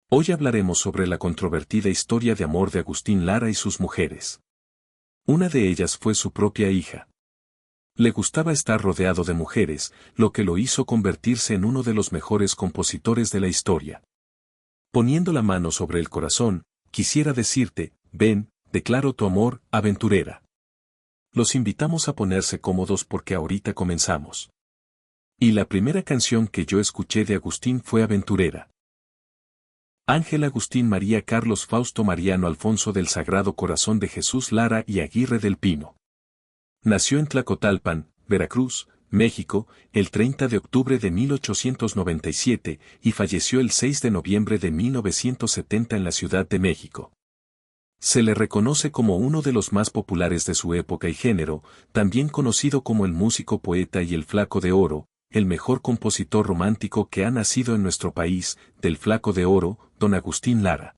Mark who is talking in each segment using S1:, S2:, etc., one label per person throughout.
S1: Hoy hablaremos sobre la controvertida historia de amor de Agustín Lara y sus mujeres. Una de ellas fue su propia hija. Le gustaba estar rodeado de mujeres, lo que lo hizo convertirse en uno de los mejores compositores de la historia. Poniendo la mano sobre el corazón, quisiera decirte, ven, declaro tu amor, aventurera. Los invitamos a ponerse cómodos porque ahorita comenzamos. Y la primera canción que yo escuché de Agustín fue Aventurera. Ángel Agustín María Carlos Fausto Mariano Alfonso del Sagrado Corazón de Jesús Lara y Aguirre del Pino. Nació en Tlacotalpan, Veracruz, México, el 30 de octubre de 1897 y falleció el 6 de noviembre de 1970 en la Ciudad de México. Se le reconoce como uno de los más populares de su época y género, también conocido como el músico poeta y el Flaco de Oro, el mejor compositor romántico que ha nacido en nuestro país, del Flaco de Oro, don Agustín Lara.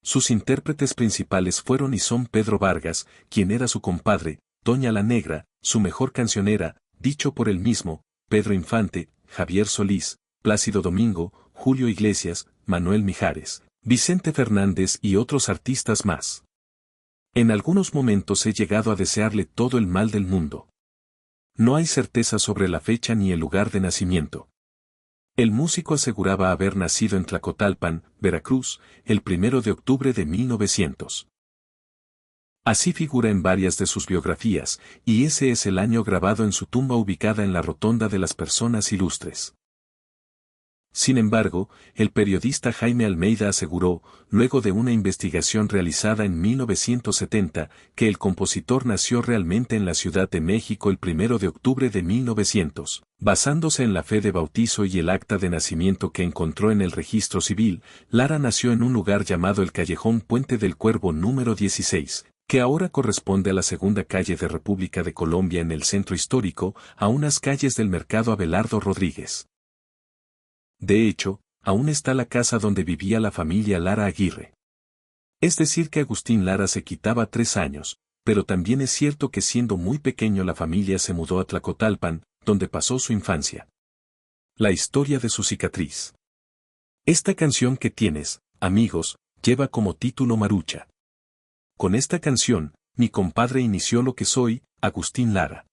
S1: Sus intérpretes principales fueron y son Pedro Vargas, quien era su compadre, Doña la Negra, su mejor cancionera, dicho por él mismo, Pedro Infante, Javier Solís, Plácido Domingo, Julio Iglesias, Manuel Mijares, Vicente Fernández y otros artistas más. En algunos momentos he llegado a desearle todo el mal del mundo. No hay certeza sobre la fecha ni el lugar de nacimiento. El músico aseguraba haber nacido en Tlacotalpan, Veracruz, el 1 de octubre de 1900. Así figura en varias de sus biografías, y ese es el año grabado en su tumba ubicada en la Rotonda de las Personas Ilustres. Sin embargo, el periodista Jaime Almeida aseguró, luego de una investigación realizada en 1970, que el compositor nació realmente en la Ciudad de México el 1 de octubre de 1900. Basándose en la fe de bautizo y el acta de nacimiento que encontró en el registro civil, Lara nació en un lugar llamado el Callejón Puente del Cuervo número 16, que ahora corresponde a la segunda calle de República de Colombia en el centro histórico, a unas calles del Mercado Abelardo Rodríguez. De hecho, aún está la casa donde vivía la familia Lara Aguirre. Es decir que Agustín Lara se quitaba 3 años, pero también es cierto que siendo muy pequeño la familia se mudó a Tlacotalpan, donde pasó su infancia. La historia de su cicatriz. Esta canción que tienes, amigos, lleva como título Marucha. Con esta canción, mi compadre inició lo que soy, Agustín Lara.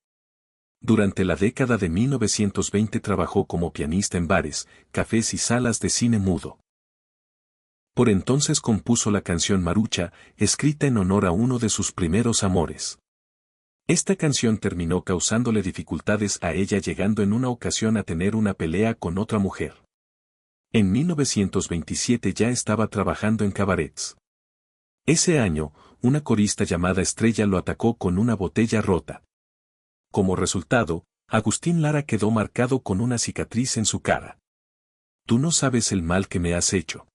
S1: Durante la década de 1920 trabajó como pianista en bares, cafés y salas de cine mudo. Por entonces compuso la canción Marucha, escrita en honor a uno de sus primeros amores. Esta canción terminó causándole dificultades a ella, llegando en una ocasión a tener una pelea con otra mujer. En 1927 ya estaba trabajando en cabarets. Ese año, una corista llamada Estrella lo atacó con una botella rota. Como resultado, Agustín Lara quedó marcado con una cicatriz en su cara. Tú no sabes el mal que me has hecho.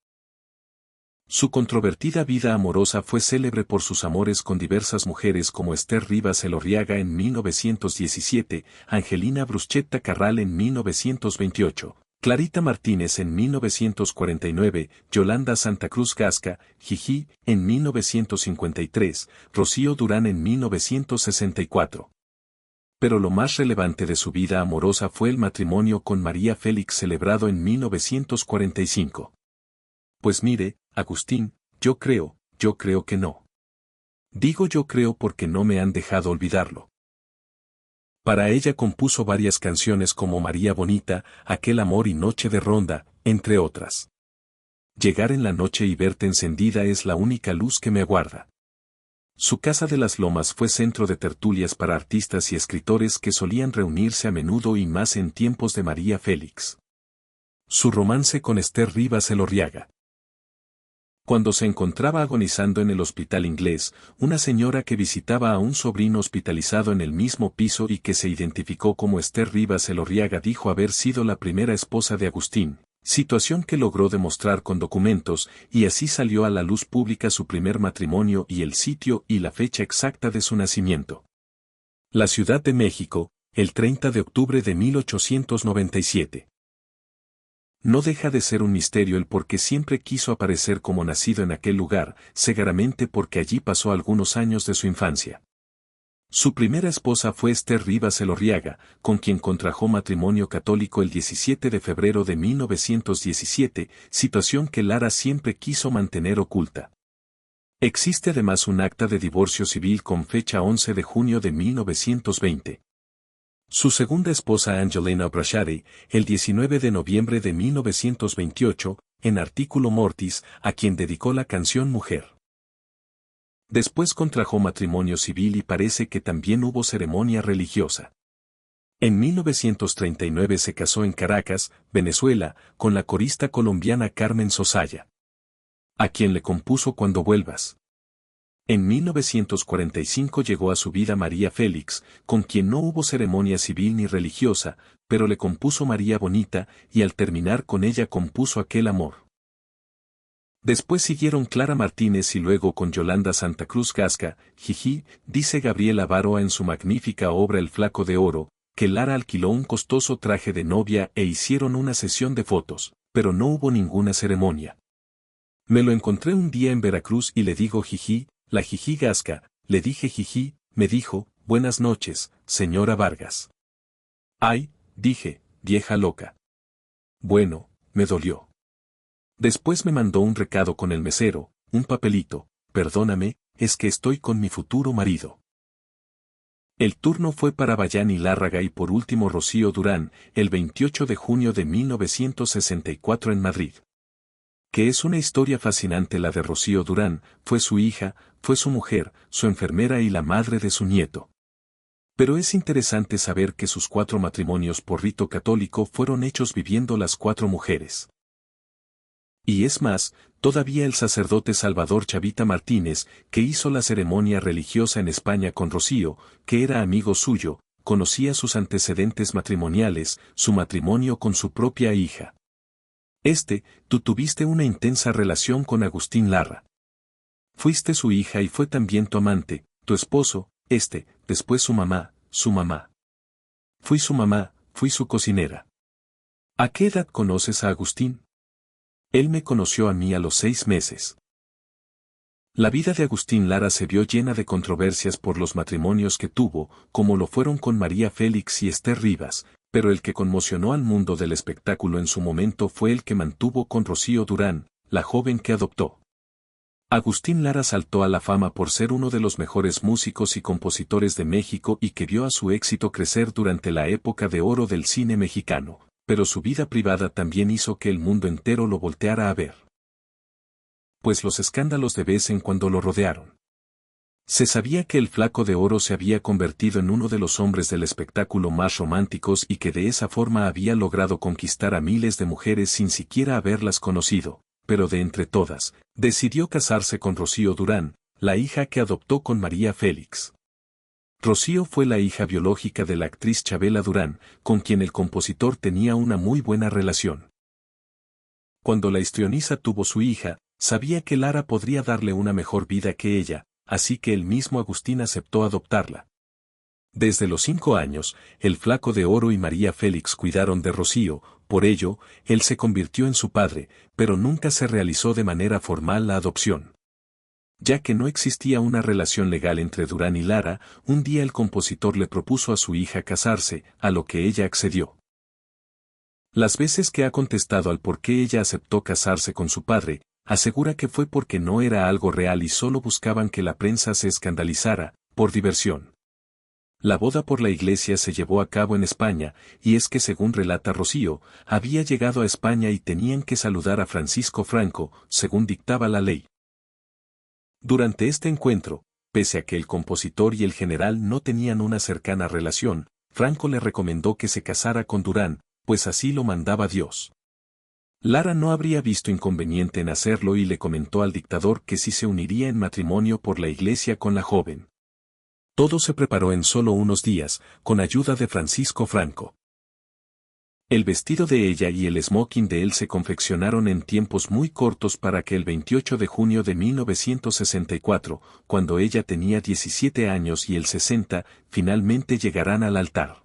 S1: Su controvertida vida amorosa fue célebre por sus amores con diversas mujeres como Esther Rivas Elorriaga en 1917, Angelina Bruschetta Carral en 1928, Clarita Martínez en 1949, Yolanda Santa Cruz Gasca, Jiji, en 1953, Rocío Durán en 1964. Pero lo más relevante de su vida amorosa fue el matrimonio con María Félix celebrado en 1945. Pues mire, Agustín, yo creo que no. Digo yo creo porque no me han dejado olvidarlo. Para ella compuso varias canciones como María Bonita, Aquel amor y Noche de Ronda, entre otras. Llegar en la noche y verte encendida es la única luz que me aguarda. Su casa de las Lomas fue centro de tertulias para artistas y escritores que solían reunirse a menudo y más en tiempos de María Félix. Su romance con Esther Rivas Elorriaga. Cuando se encontraba agonizando en el hospital inglés, una señora que visitaba a un sobrino hospitalizado en el mismo piso y que se identificó como Esther Rivas Elorriaga dijo haber sido la primera esposa de Agustín. Situación que logró demostrar con documentos, y así salió a la luz pública su primer matrimonio y el sitio y la fecha exacta de su nacimiento. La Ciudad de México, el 30 de octubre de 1897. No deja de ser un misterio el por qué siempre quiso aparecer como nacido en aquel lugar, seguramente porque allí pasó algunos años de su infancia. Su primera esposa fue Esther Rivas Elorriaga, con quien contrajo matrimonio católico el 17 de febrero de 1917, situación que Lara siempre quiso mantener oculta. Existe además un acta de divorcio civil con fecha 11 de junio de 1920. Su segunda esposa Angelina Brashady, el 19 de noviembre de 1928, en Artículo Mortis, a quien dedicó la canción Mujer. Después contrajo matrimonio civil y parece que también hubo ceremonia religiosa. En 1939 se casó en Caracas, Venezuela, con la corista colombiana Carmen Sosaya, a quien le compuso Cuando vuelvas. En 1945 llegó a su vida María Félix, con quien no hubo ceremonia civil ni religiosa, pero le compuso María Bonita, y al terminar con ella compuso Aquel amor. Después siguieron Clara Martínez y luego con Yolanda Santa Cruz Gasca, jiji, dice Gabriela Baroa en su magnífica obra El Flaco de Oro, que Lara alquiló un costoso traje de novia e hicieron una sesión de fotos, pero no hubo ninguna ceremonia. Me lo encontré un día en Veracruz y le digo jiji, la jiji Gasca, le dije jiji, me dijo, buenas noches, señora Vargas. Ay, dije, vieja loca. Bueno, me dolió. Después me mandó un recado con el mesero, un papelito, perdóname, es que estoy con mi futuro marido. El turno fue para Bayán y Lárraga y por último Rocío Durán, el 28 de junio de 1964 en Madrid. Que es una historia fascinante la de Rocío Durán, fue su hija, fue su mujer, su enfermera y la madre de su nieto. Pero es interesante saber que sus 4 matrimonios por rito católico fueron hechos viviendo las 4 mujeres. Y es más, todavía el sacerdote Salvador Chavita Martínez, que hizo la ceremonia religiosa en España con Rocío, que era amigo suyo, conocía sus antecedentes matrimoniales, su matrimonio con su propia hija. Tú tuviste una intensa relación con Agustín Lara. Fuiste su hija y fue también tu amante, tu esposo, después su mamá. Fui su mamá, fui su cocinera. ¿A qué edad conoces a Agustín? Él me conoció a mí a los 6 meses. La vida de Agustín Lara se vio llena de controversias por los matrimonios que tuvo, como lo fueron con María Félix y Esther Rivas, pero el que conmocionó al mundo del espectáculo en su momento fue el que mantuvo con Rocío Durán, la joven que adoptó. Agustín Lara saltó a la fama por ser uno de los mejores músicos y compositores de México y que vio a su éxito crecer durante la época de oro del cine mexicano, pero su vida privada también hizo que el mundo entero lo volteara a ver. Pues los escándalos de vez en cuando lo rodearon. Se sabía que el Flaco de Oro se había convertido en uno de los hombres del espectáculo más románticos y que de esa forma había logrado conquistar a miles de mujeres sin siquiera haberlas conocido, pero de entre todas, decidió casarse con Rocío Durán, la hija que adoptó con María Félix. Rocío fue la hija biológica de la actriz Chabela Durán, con quien el compositor tenía una muy buena relación. Cuando la histrioniza tuvo su hija, sabía que Lara podría darle una mejor vida que ella, así que el mismo Agustín aceptó adoptarla. Desde los 5 años, el Flaco de Oro y María Félix cuidaron de Rocío, por ello, él se convirtió en su padre, pero nunca se realizó de manera formal la adopción. Ya que no existía una relación legal entre Durán y Lara, un día el compositor le propuso a su hija casarse, a lo que ella accedió. Las veces que ha contestado al por qué ella aceptó casarse con su padre, asegura que fue porque no era algo real y solo buscaban que la prensa se escandalizara, por diversión. La boda por la iglesia se llevó a cabo en España, y es que según relata Rocío, había llegado a España y tenían que saludar a Francisco Franco, según dictaba la ley. Durante este encuentro, pese a que el compositor y el general no tenían una cercana relación, Franco le recomendó que se casara con Durán, pues así lo mandaba Dios. Lara no habría visto inconveniente en hacerlo y le comentó al dictador que sí se uniría en matrimonio por la iglesia con la joven. Todo se preparó en solo unos días, con ayuda de Francisco Franco. El vestido de ella y el smoking de él se confeccionaron en tiempos muy cortos para que el 28 de junio de 1964, cuando ella tenía 17 años y él 60, finalmente llegaran al altar.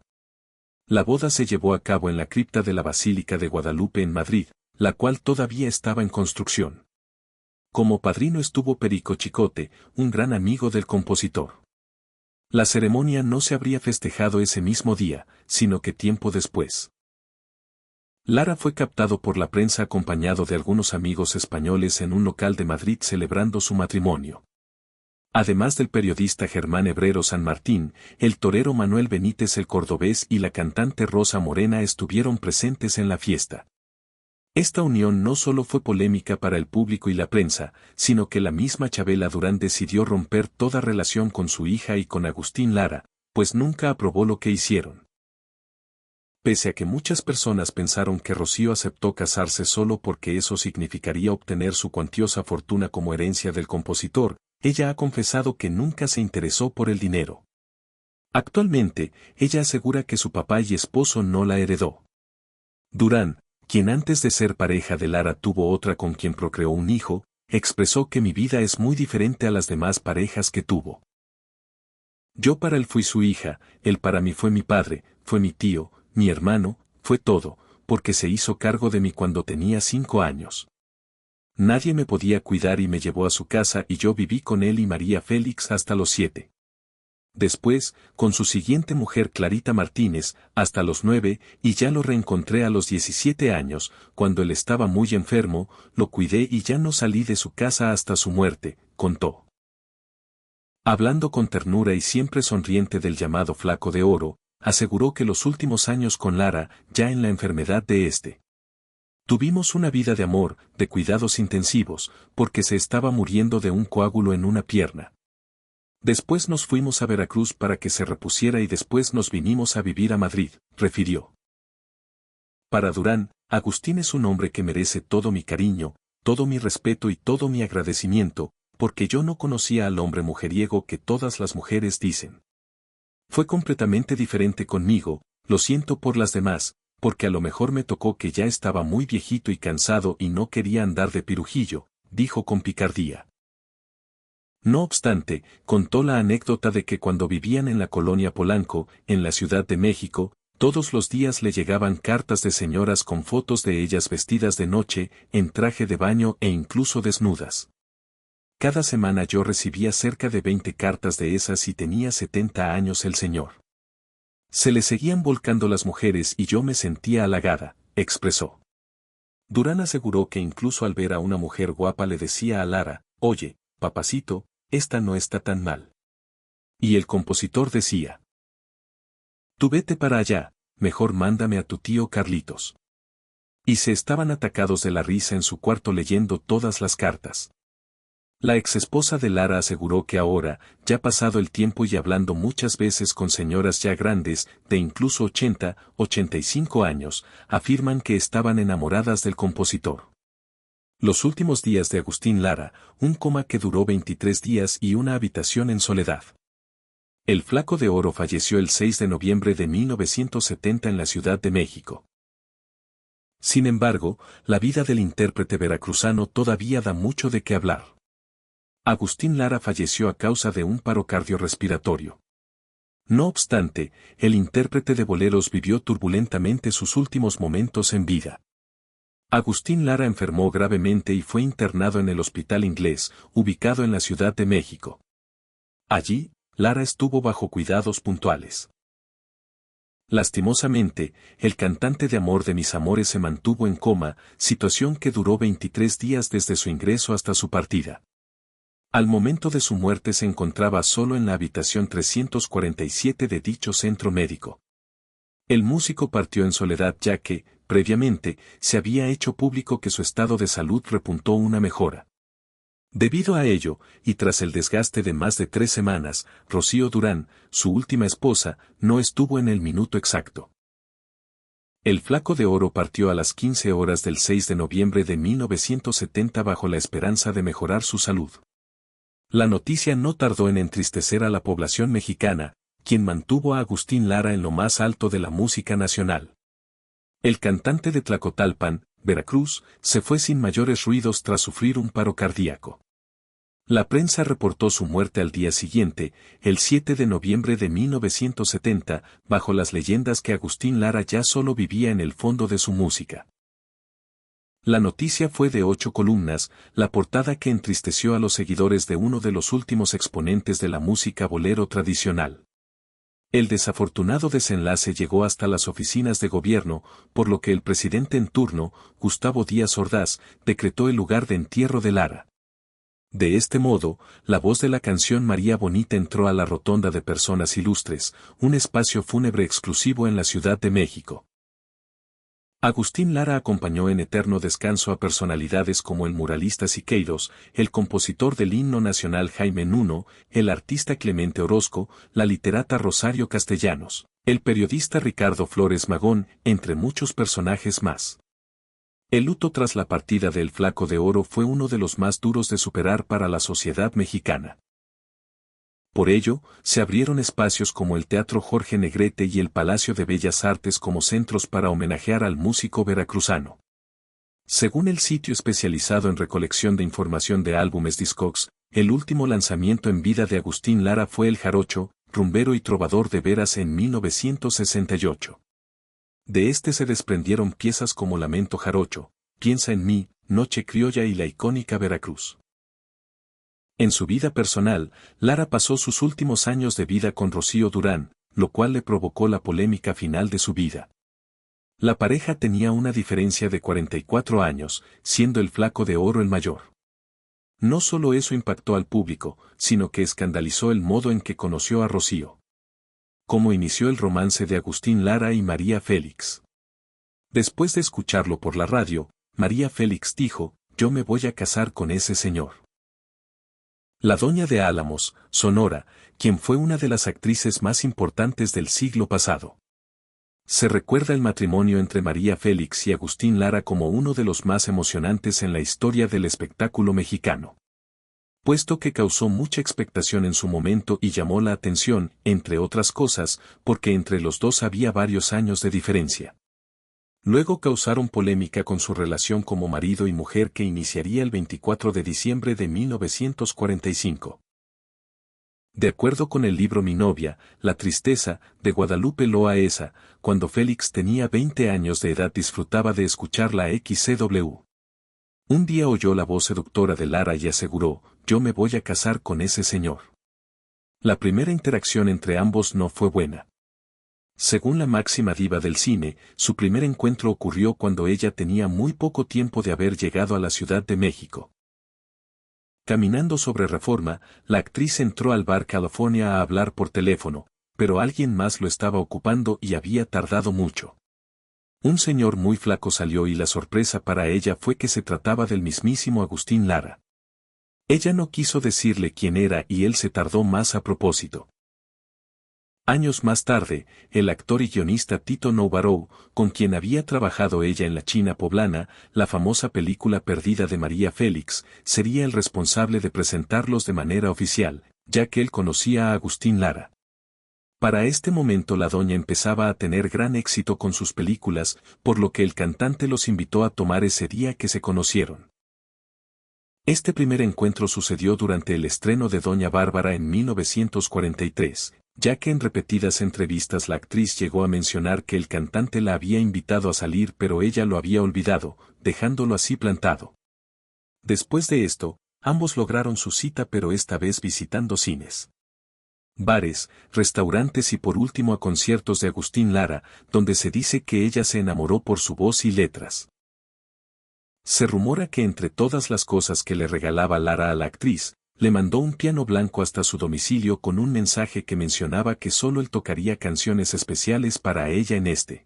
S1: La boda se llevó a cabo en la cripta de la Basílica de Guadalupe en Madrid, la cual todavía estaba en construcción. Como padrino estuvo Perico Chicote, un gran amigo del compositor. La ceremonia no se habría festejado ese mismo día, sino que tiempo después. Lara fue captado por la prensa acompañado de algunos amigos españoles en un local de Madrid celebrando su matrimonio. Además del periodista Germán Hebrero San Martín, el torero Manuel Benítez el Cordobés y la cantante Rosa Morena estuvieron presentes en la fiesta. Esta unión no solo fue polémica para el público y la prensa, sino que la misma Chabela Durán decidió romper toda relación con su hija y con Agustín Lara, pues nunca aprobó lo que hicieron. Pese a que muchas personas pensaron que Rocío aceptó casarse solo porque eso significaría obtener su cuantiosa fortuna como herencia del compositor, ella ha confesado que nunca se interesó por el dinero. Actualmente, ella asegura que su papá y esposo no la heredó. Durán, quien antes de ser pareja de Lara tuvo otra con quien procreó un hijo, expresó que mi vida es muy diferente a las demás parejas que tuvo. Yo para él fui su hija, él para mí fue mi padre, fue mi tío, mi hermano, fue todo, porque se hizo cargo de mí cuando tenía 5 años. Nadie me podía cuidar y me llevó a su casa y yo viví con él y María Félix hasta los 7. Después, con su siguiente mujer Clarita Martínez, hasta los 9, y ya lo reencontré a los 17 años, cuando él estaba muy enfermo, lo cuidé y ya no salí de su casa hasta su muerte, contó. Hablando con ternura y siempre sonriente del llamado Flaco de Oro, aseguró que los últimos años con Lara, ya en la enfermedad de este. Tuvimos una vida de amor, de cuidados intensivos, porque se estaba muriendo de un coágulo en una pierna. Después nos fuimos a Veracruz para que se repusiera y después nos vinimos a vivir a Madrid, refirió. Para Durán, Agustín es un hombre que merece todo mi cariño, todo mi respeto y todo mi agradecimiento, porque yo no conocía al hombre mujeriego que todas las mujeres dicen. Fue completamente diferente conmigo, lo siento por las demás, porque a lo mejor me tocó que ya estaba muy viejito y cansado y no quería andar de pirujillo, dijo con picardía. No obstante, contó la anécdota de que cuando vivían en la colonia Polanco, en la Ciudad de México, todos los días le llegaban cartas de señoras con fotos de ellas vestidas de noche, en traje de baño e incluso desnudas. Cada semana yo recibía cerca de 20 cartas de esas y tenía 70 años el señor. Se le seguían volcando las mujeres y yo me sentía halagada, expresó. Durán aseguró que incluso al ver a una mujer guapa le decía a Lara, oye, papacito, esta no está tan mal. Y el compositor decía, tú vete para allá, mejor mándame a tu tío Carlitos. Y se estaban atacados de la risa en su cuarto leyendo todas las cartas. La exesposa de Lara aseguró que ahora, ya pasado el tiempo y hablando muchas veces con señoras ya grandes, de incluso 80, 85 años, afirman que estaban enamoradas del compositor. Los últimos días de Agustín Lara, un coma que duró 23 días y una habitación en soledad. El Flaco de Oro falleció el 6 de noviembre de 1970 en la Ciudad de México. Sin embargo, la vida del intérprete veracruzano todavía da mucho de qué hablar. Agustín Lara falleció a causa de un paro cardiorrespiratorio. No obstante, el intérprete de boleros vivió turbulentamente sus últimos momentos en vida. Agustín Lara enfermó gravemente y fue internado en el Hospital Inglés, ubicado en la Ciudad de México. Allí, Lara estuvo bajo cuidados puntuales. Lastimosamente, el cantante de Amor de mis amores se mantuvo en coma, situación que duró 23 días desde su ingreso hasta su partida. Al momento de su muerte se encontraba solo en la habitación 347 de dicho centro médico. El músico partió en soledad ya que, previamente, se había hecho público que su estado de salud repuntó una mejora. Debido a ello, y tras el desgaste de más de 3 semanas, Rocío Durán, su última esposa, no estuvo en el minuto exacto. El Flaco de Oro partió a las 15 horas del 6 de noviembre de 1970 bajo la esperanza de mejorar su salud. La noticia no tardó en entristecer a la población mexicana, quien mantuvo a Agustín Lara en lo más alto de la música nacional. El cantante de Tlacotalpan, Veracruz, se fue sin mayores ruidos tras sufrir un paro cardíaco. La prensa reportó su muerte al día siguiente, el 7 de noviembre de 1970, bajo las leyendas que Agustín Lara ya solo vivía en el fondo de su música. La noticia fue de 8 columnas, la portada que entristeció a los seguidores de uno de los últimos exponentes de la música bolero tradicional. El desafortunado desenlace llegó hasta las oficinas de gobierno, por lo que el presidente en turno, Gustavo Díaz Ordaz, decretó el lugar de entierro de Lara. De este modo, la voz de la canción María Bonita entró a la rotonda de personas ilustres, un espacio fúnebre exclusivo en la Ciudad de México. Agustín Lara acompañó en eterno descanso a personalidades como el muralista Siqueiros, el compositor del himno nacional Jaime Nuno, el artista Clemente Orozco, la literata Rosario Castellanos, el periodista Ricardo Flores Magón, entre muchos personajes más. El luto tras la partida del Flaco de Oro fue uno de los más duros de superar para la sociedad mexicana. Por ello, se abrieron espacios como el Teatro Jorge Negrete y el Palacio de Bellas Artes como centros para homenajear al músico veracruzano. Según el sitio especializado en recolección de información de álbumes Discogs, el último lanzamiento en vida de Agustín Lara fue El Jarocho, rumbero y trovador de veras en 1968. De este se desprendieron piezas como Lamento Jarocho, Piensa en mí, Noche Criolla y la icónica Veracruz. En su vida personal, Lara pasó sus últimos años de vida con Rocío Durán, lo cual le provocó la polémica final de su vida. La pareja tenía una diferencia de 44 años, siendo el Flaco de Oro el mayor. No solo eso impactó al público, sino que escandalizó el modo en que conoció a Rocío. Cómo inició el romance de Agustín Lara y María Félix. Después de escucharlo por la radio, María Félix dijo, yo me voy a casar con ese señor. La doña de Álamos, Sonora, quien fue una de las actrices más importantes del siglo pasado. Se recuerda el matrimonio entre María Félix y Agustín Lara como uno de los más emocionantes en la historia del espectáculo mexicano. Puesto que causó mucha expectación en su momento y llamó la atención, entre otras cosas, porque entre los dos había varios años de diferencia. Luego causaron polémica con su relación como marido y mujer que iniciaría el 24 de diciembre de 1945. De acuerdo con el libro Mi novia, La tristeza, de Guadalupe Loaesa, cuando Félix tenía 20 años de edad disfrutaba de escuchar la XCW. Un día oyó la voz seductora de Lara y aseguró, yo me voy a casar con ese señor. La primera interacción entre ambos no fue buena. Según la máxima diva del cine, su primer encuentro ocurrió cuando ella tenía muy poco tiempo de haber llegado a la Ciudad de México. Caminando sobre Reforma, la actriz entró al bar California a hablar por teléfono, pero alguien más lo estaba ocupando y había tardado mucho. Un señor muy flaco salió y la sorpresa para ella fue que se trataba del mismísimo Agustín Lara. Ella no quiso decirle quién era y él se tardó más a propósito. Años más tarde, el actor y guionista Tito Novarro, con quien había trabajado ella en La China Poblana, la famosa película perdida de María Félix, sería el responsable de presentarlos de manera oficial, ya que él conocía a Agustín Lara. Para este momento la doña empezaba a tener gran éxito con sus películas, por lo que el cantante los invitó a tomar ese día que se conocieron. Este primer encuentro sucedió durante el estreno de Doña Bárbara en 1943. Ya que en repetidas entrevistas la actriz llegó a mencionar que el cantante la había invitado a salir pero ella lo había olvidado, dejándolo así plantado. Después de esto, ambos lograron su cita pero esta vez visitando cines, bares, restaurantes y por último a conciertos de Agustín Lara, donde se dice que ella se enamoró por su voz y letras. Se rumora que entre todas las cosas que le regalaba Lara a la actriz, le mandó un piano blanco hasta su domicilio con un mensaje que mencionaba que solo él tocaría canciones especiales para ella en este.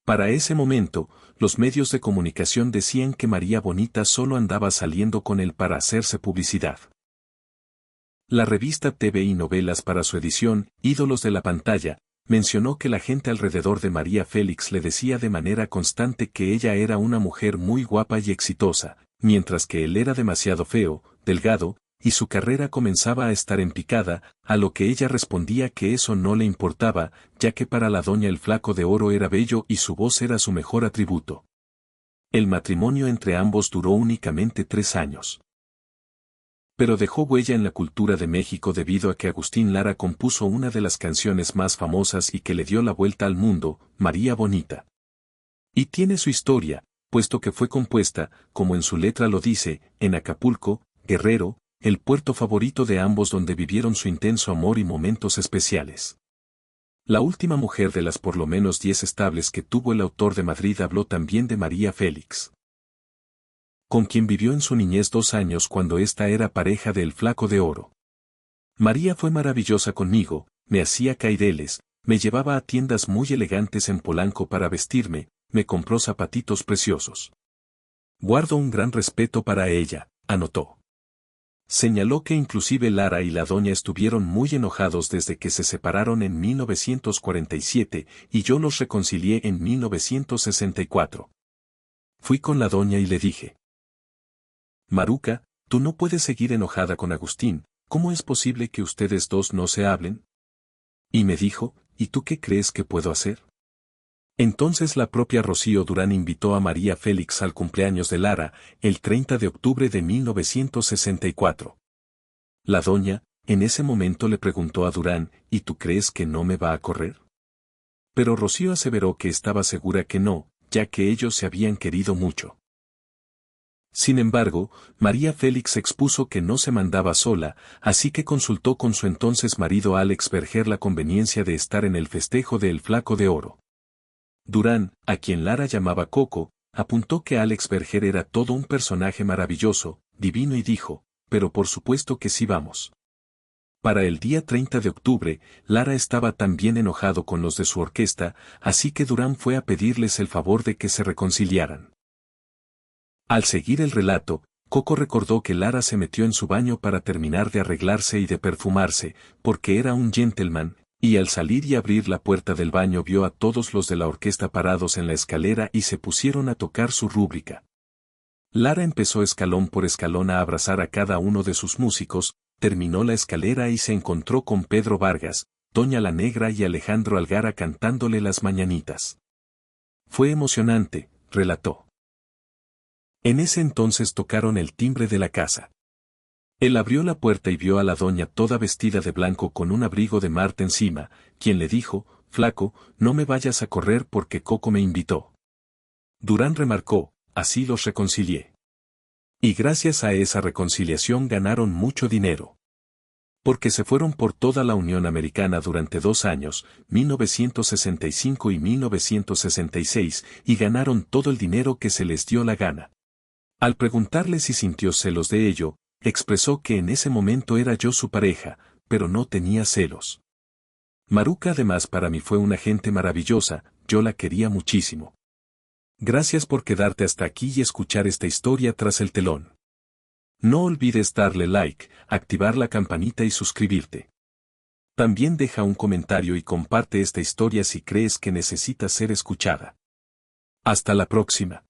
S1: Para ese momento, los medios de comunicación decían que María Bonita solo andaba saliendo con él para hacerse publicidad. La revista TV y Novelas para su edición, Ídolos de la Pantalla, mencionó que la gente alrededor de María Félix le decía de manera constante que ella era una mujer muy guapa y exitosa, mientras que él era demasiado feo, delgado, y su carrera comenzaba a estar en picada, a lo que ella respondía que eso no le importaba, ya que para la doña el Flaco de Oro era bello y su voz era su mejor atributo. El matrimonio entre ambos duró únicamente 3 años. Pero dejó huella en la cultura de México debido a que Agustín Lara compuso una de las canciones más famosas y que le dio la vuelta al mundo, María Bonita. Y tiene su historia, puesto que fue compuesta, como en su letra lo dice, en Acapulco, Guerrero, el puerto favorito de ambos donde vivieron su intenso amor y momentos especiales. La última mujer de las por lo menos 10 estables que tuvo el autor de Madrid habló también de María Félix, con quien vivió en su niñez 2 años cuando ésta era pareja de El Flaco de Oro. María fue maravillosa conmigo, me hacía caireles, me llevaba a tiendas muy elegantes en Polanco para vestirme, me compró zapatitos preciosos. Guardo un gran respeto para ella, anotó. Señaló que inclusive Lara y la doña estuvieron muy enojados desde que se separaron en 1947 y yo los reconcilié en 1964. Fui con la doña y le dije: Maruca, tú no puedes seguir enojada con Agustín, ¿cómo es posible que ustedes dos no se hablen? Y me dijo: ¿y tú qué crees que puedo hacer? Entonces la propia Rocío Durán invitó a María Félix al cumpleaños de Lara, el 30 de octubre de 1964. La doña, en ese momento le preguntó a Durán: ¿y tú crees que no me va a correr? Pero Rocío aseveró que estaba segura que no, ya que ellos se habían querido mucho. Sin embargo, María Félix expuso que no se mandaba sola, así que consultó con su entonces marido Alex Berger la conveniencia de estar en el festejo de El Flaco de Oro. Durán, a quien Lara llamaba Coco, apuntó que Alex Berger era todo un personaje maravilloso, divino y dijo: pero por supuesto que sí vamos. Para el día 30 de octubre, Lara estaba también enojado con los de su orquesta, así que Durán fue a pedirles el favor de que se reconciliaran. Al seguir el relato, Coco recordó que Lara se metió en su baño para terminar de arreglarse y de perfumarse, porque era un gentleman, y al salir y abrir la puerta del baño vio a todos los de la orquesta parados en la escalera y se pusieron a tocar su rúbrica. Lara empezó escalón por escalón a abrazar a cada uno de sus músicos, terminó la escalera y se encontró con Pedro Vargas, Doña la Negra y Alejandro Algara cantándole las mañanitas. Fue emocionante, relató. En ese entonces tocaron el timbre de la casa. Él abrió la puerta y vio a la doña toda vestida de blanco con un abrigo de Marta encima, quien le dijo: flaco, no me vayas a correr porque Coco me invitó. Durán remarcó: así los reconcilié. Y gracias a esa reconciliación ganaron mucho dinero. Porque se fueron por toda la Unión Americana durante 2 años, 1965 y 1966, y ganaron todo el dinero que se les dio la gana. Al preguntarle si sintió celos de ello, expresó que en ese momento era yo su pareja, pero no tenía celos. Maruca además para mí fue una gente maravillosa, yo la quería muchísimo. Gracias por quedarte hasta aquí y escuchar esta historia tras el telón. No olvides darle like, activar la campanita y suscribirte. También deja un comentario y comparte esta historia si crees que necesita ser escuchada. Hasta la próxima.